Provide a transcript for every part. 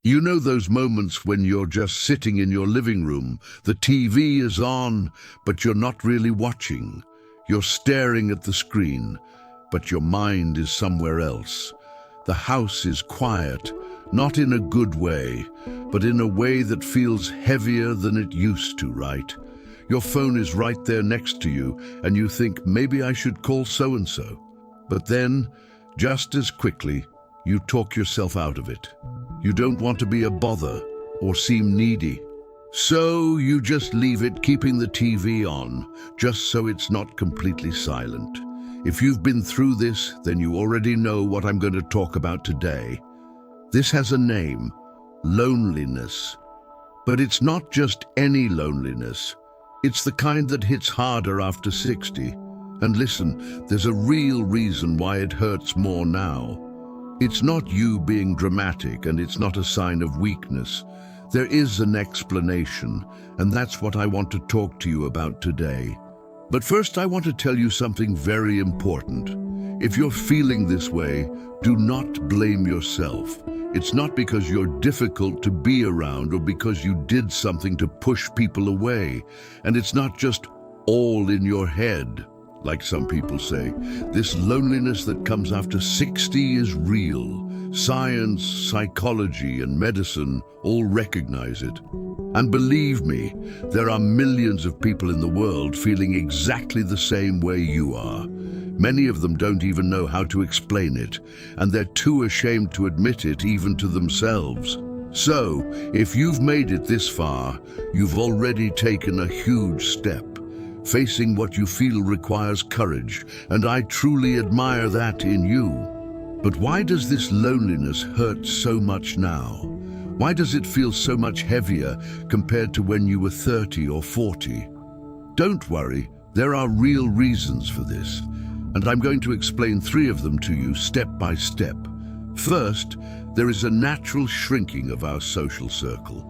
You know those moments when you're just sitting in your living room, the TV is on, but you're not really watching. You're staring at the screen, but your mind is somewhere else. The house is quiet, not in a good way, but in a way that feels heavier than it used to, right? Your phone is right there next to you, and you think, maybe I should call so-and-so. But then, just as quickly, you talk yourself out of it. You don't want to be a bother or seem needy. So you just leave it, keeping the TV on, just so it's not completely silent. If you've been through this, then you already know what I'm going to talk about today. This has a name, loneliness. But it's not just any loneliness. It's the kind that hits harder after 60. And listen, there's a real reason why it hurts more now. It's not you being dramatic, and it's not a sign of weakness. There is an explanation, and that's what I want to talk to you about today. But first, I want to tell you something very important. If you're feeling this way, do not blame yourself. It's not because you're difficult to be around or because you did something to push people away. And it's not just all in your head. Like some people say, this loneliness that comes after 60 is real. Science, psychology, and medicine all recognize it. And believe me, there are millions of people in the world feeling exactly the same way you are. Many of them don't even know how to explain it, and they're too ashamed to admit it even to themselves. So, if you've made it this far, you've already taken a huge step. Facing what you feel requires courage, and I truly admire that in you. But why does this loneliness hurt so much now? Why does it feel so much heavier compared to when you were 30 or 40? Don't worry, there are real reasons for this, and I'm going to explain 3 of them to you step by step. First, there is a natural shrinking of our social circle.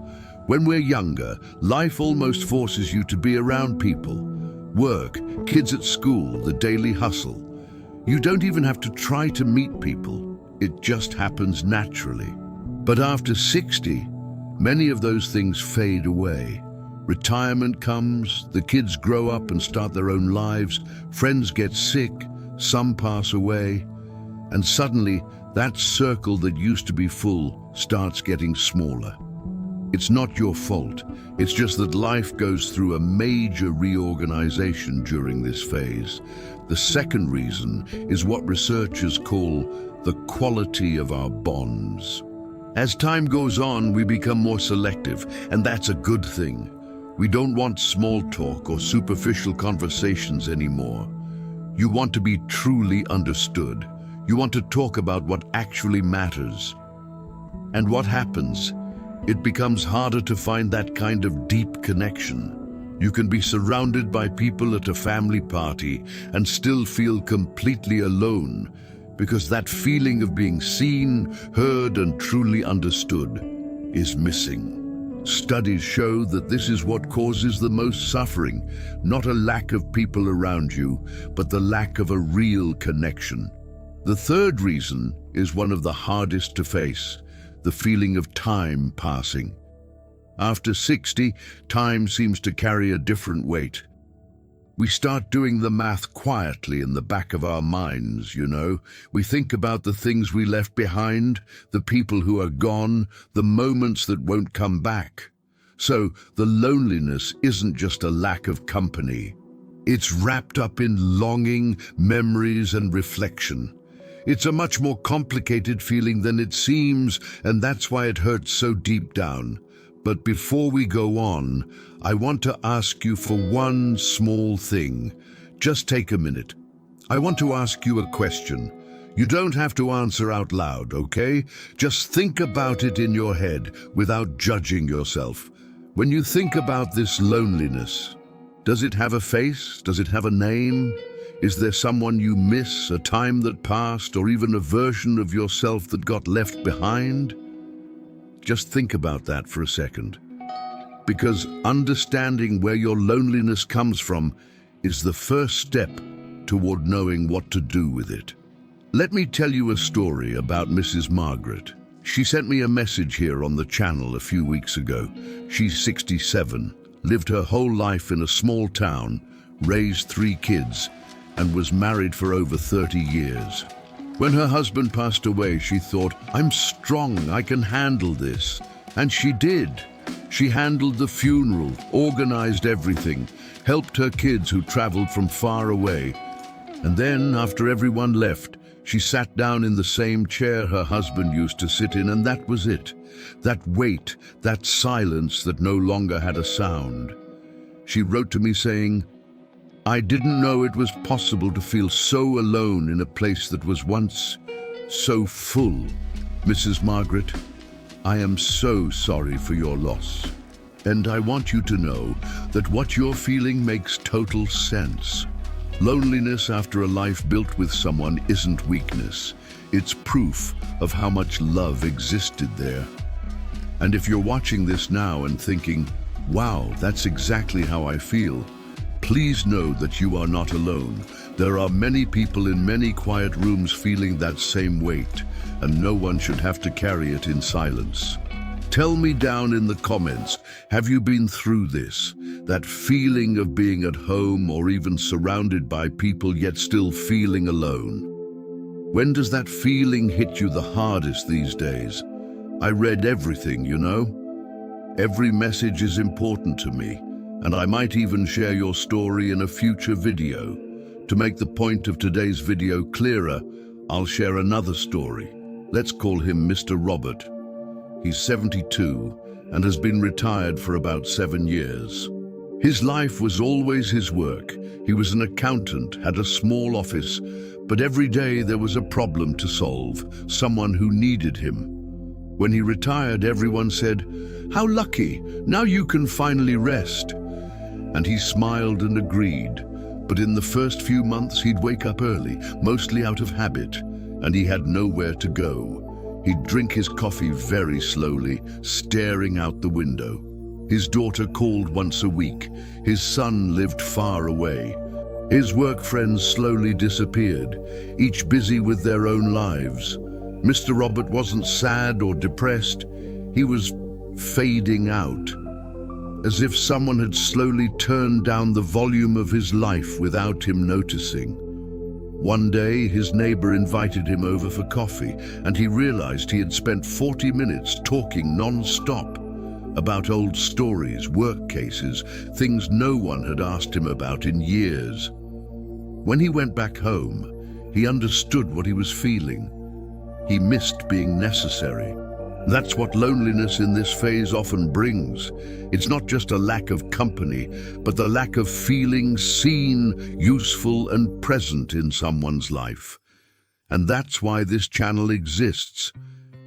When we're younger, life almost forces you to be around people. Work, kids at school, the daily hustle. You don't even have to try to meet people. It just happens naturally. But after 60, many of those things fade away. Retirement comes, the kids grow up and start their own lives, friends get sick, some pass away, and suddenly that circle that used to be full starts getting smaller. It's not your fault. It's just that life goes through a major reorganization during this phase. The second reason is what researchers call the quality of our bonds. As time goes on, we become more selective, and that's a good thing. We don't want small talk or superficial conversations anymore. You want to be truly understood. You want to talk about what actually matters. And what happens? It becomes harder to find that kind of deep connection. You can be surrounded by people at a family party and still feel completely alone because that feeling of being seen, heard, and truly understood is missing. Studies show that this is what causes the most suffering, not a lack of people around you, but the lack of a real connection. The third reason is one of the hardest to face. The feeling of time passing. After 60, time seems to carry a different weight. We start doing the math quietly in the back of our minds, you know. We think about the things we left behind, the people who are gone, the moments that won't come back. So the loneliness isn't just a lack of company. It's wrapped up in longing, memories, and reflection. It's a much more complicated feeling than it seems, and that's why it hurts so deep down. But before we go on, I want to ask you for one small thing. Just take a minute. I want to ask you a question. You don't have to answer out loud, okay? Just think about it in your head without judging yourself. When you think about this loneliness, does it have a face? Does it have a name? Is there someone you miss, a time that passed, or even a version of yourself that got left behind? Just think about that for a second. Because understanding where your loneliness comes from is the first step toward knowing what to do with it. Let me tell you a story about Mrs. Margaret. She sent me a message here on the channel a few weeks ago. She's 67, lived her whole life in a small town, raised 3 kids, and was married for over 30 years. When her husband passed away, she thought, "I'm strong, I can handle this." And she did. She handled the funeral, organized everything, helped her kids who traveled from far away. And then, after everyone left, she sat down in the same chair her husband used to sit in, and that was it. That weight, that silence that no longer had a sound. She wrote to me saying, "I didn't know it was possible to feel so alone in a place that was once so full. Mrs. Margaret, I am so sorry for your loss. And I want you to know that what you're feeling makes total sense. Loneliness after a life built with someone isn't weakness. It's proof of how much love existed there. And if you're watching this now and thinking, wow, that's exactly how I feel, please know that you are not alone. There are many people in many quiet rooms feeling that same weight, and no one should have to carry it in silence. Tell me down in the comments, have you been through this? That feeling of being at home or even surrounded by people yet still feeling alone? When does that feeling hit you the hardest these days? I read everything, you know. Every message is important to me, and I might even share your story in a future video. To make the point of today's video clearer, I'll share another story. Let's call him Mr. Robert. He's 72 and has been retired for about 7 years. His life was always his work. He was an accountant, had a small office, but every day there was a problem to solve, someone who needed him. When he retired, everyone said, "How lucky, now you can finally rest." And he smiled and agreed. But in the first few months, he'd wake up early, mostly out of habit, and he had nowhere to go. He'd drink his coffee very slowly, staring out the window. His daughter called once a week. His son lived far away. His work friends slowly disappeared, each busy with their own lives. Mr. Robert wasn't sad or depressed. He was fading out, as if someone had slowly turned down the volume of his life without him noticing. One day, his neighbor invited him over for coffee, and he realized he had spent 40 minutes talking non-stop about old stories, work cases, things no one had asked him about in years. When he went back home, he understood what he was feeling. He missed being necessary. That's what loneliness in this phase often brings. It's not just a lack of company, but the lack of feeling seen, useful, and present in someone's life. And that's why this channel exists,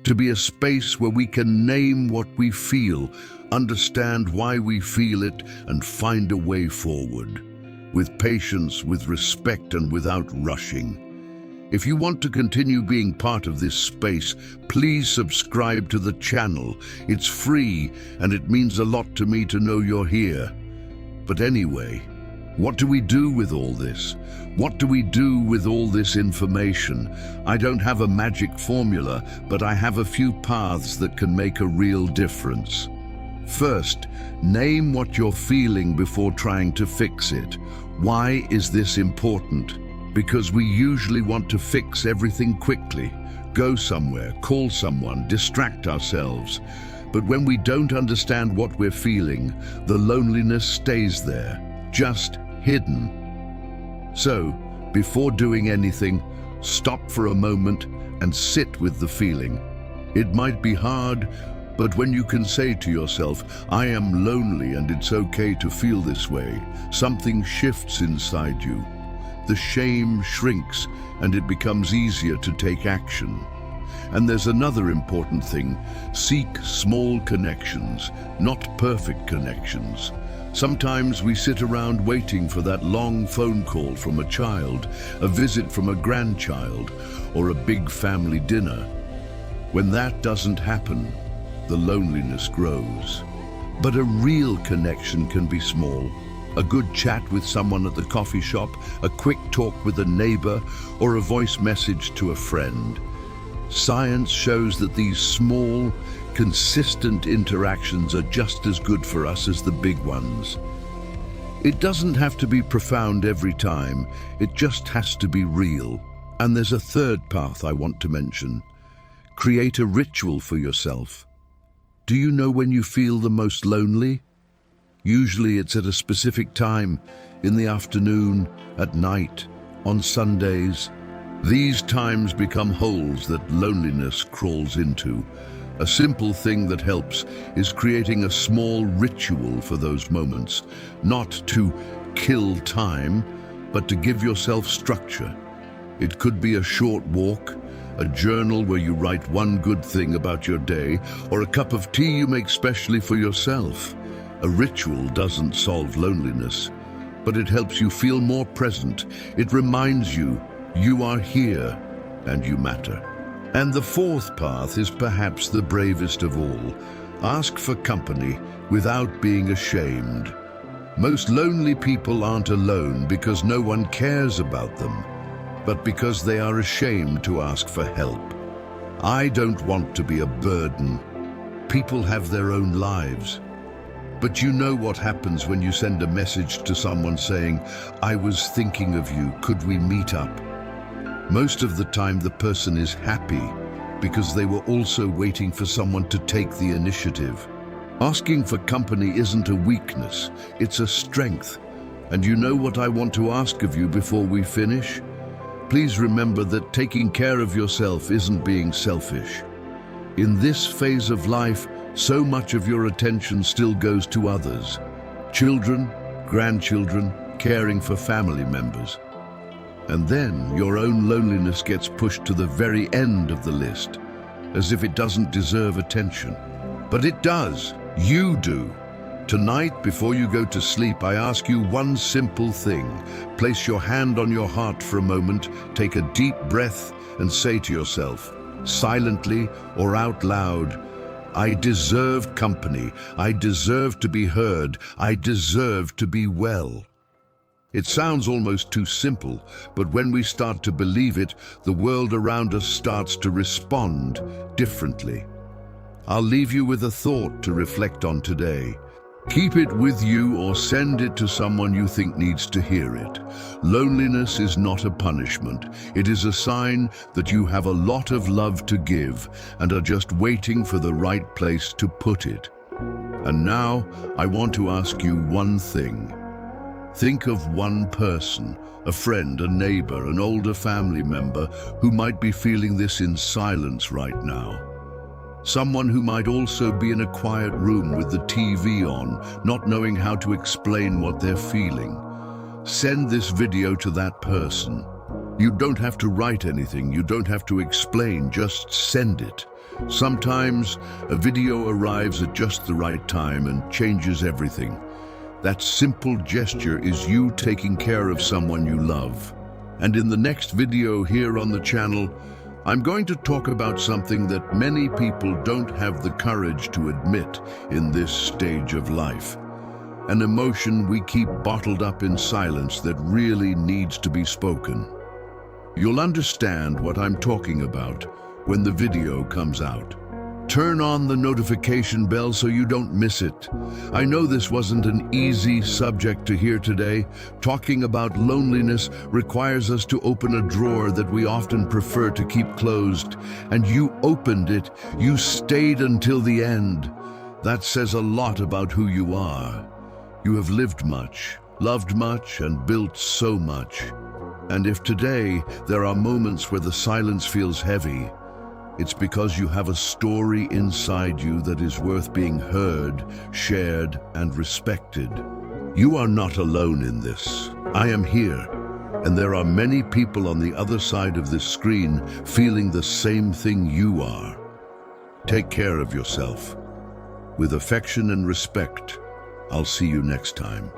to be a space where we can name what we feel, understand why we feel it, and find a way forward. With patience, with respect, and without rushing. If you want to continue being part of this space, please subscribe to the channel. It's free, and it means a lot to me to know you're here. But anyway, what do we do with all this? What do we do with all this information? I don't have a magic formula, but I have a few paths that can make a real difference. First, name what you're feeling before trying to fix it. Why is this important? Because we usually want to fix everything quickly, go somewhere, call someone, distract ourselves. But when we don't understand what we're feeling, the loneliness stays there, just hidden. So, before doing anything, stop for a moment and sit with the feeling. It might be hard, but when you can say to yourself, "I am lonely and it's okay to feel this way," something shifts inside you. The shame shrinks and it becomes easier to take action. And there's another important thing. Seek small connections, not perfect connections. Sometimes we sit around waiting for that long phone call from a child, a visit from a grandchild, or a big family dinner. When that doesn't happen, the loneliness grows. But a real connection can be small. A good chat with someone at the coffee shop, a quick talk with a neighbor, or a voice message to a friend. Science shows that these small, consistent interactions are just as good for us as the big ones. It doesn't have to be profound every time, it just has to be real. And there's a third path I want to mention. Create a ritual for yourself. Do you know when you feel the most lonely? Usually it's at a specific time, in the afternoon, at night, on Sundays. These times become holes that loneliness crawls into. A simple thing that helps is creating a small ritual for those moments, not to kill time, but to give yourself structure. It could be a short walk, a journal where you write one good thing about your day, or a cup of tea you make specially for yourself. A ritual doesn't solve loneliness, but it helps you feel more present. It reminds you you are here and you matter. And the fourth path is perhaps the bravest of all. Ask for company without being ashamed. Most lonely people aren't alone because no one cares about them, but because they are ashamed to ask for help. I don't want to be a burden. People have their own lives. But you know what happens when you send a message to someone saying, "I was thinking of you, could we meet up?" Most of the time the person is happy because they were also waiting for someone to take the initiative. Asking for company isn't a weakness, it's a strength. And you know what I want to ask of you before we finish? Please remember that taking care of yourself isn't being selfish. In this phase of life, so much of your attention still goes to others. Children, grandchildren, caring for family members. And then your own loneliness gets pushed to the very end of the list, as if it doesn't deserve attention. But it does. You do. Tonight, before you go to sleep, I ask you one simple thing. Place your hand on your heart for a moment, take a deep breath, and say to yourself, silently or out loud, "I deserve company. I deserve to be heard. I deserve to be well." It sounds almost too simple, but when we start to believe it, the world around us starts to respond differently. I'll leave you with a thought to reflect on today. Keep it with you or send it to someone you think needs to hear it. Loneliness is not a punishment. It is a sign that you have a lot of love to give and are just waiting for the right place to put it. And now, I want to ask you one thing. Think of one person, a friend, a neighbor, an older family member who might be feeling this in silence right now. Someone who might also be in a quiet room with the TV on, not knowing how to explain what they're feeling. Send this video to that person. You don't have to write anything, you don't have to explain, just send it. Sometimes a video arrives at just the right time and changes everything. That simple gesture is you taking care of someone you love. And in the next video here on the channel, I'm going to talk about something that many people don't have the courage to admit in this stage of life. An emotion we keep bottled up in silence that really needs to be spoken. You'll understand what I'm talking about when the video comes out. Turn on the notification bell so you don't miss it. I know this wasn't an easy subject to hear today. Talking about loneliness requires us to open a drawer that we often prefer to keep closed. And you opened it. You stayed until the end. That says a lot about who you are. You have lived much, loved much, and built so much. And if today there are moments where the silence feels heavy, it's because you have a story inside you that is worth being heard, shared, and respected. You are not alone in this. I am here, and there are many people on the other side of this screen feeling the same thing you are. Take care of yourself. With affection and respect, I'll see you next time.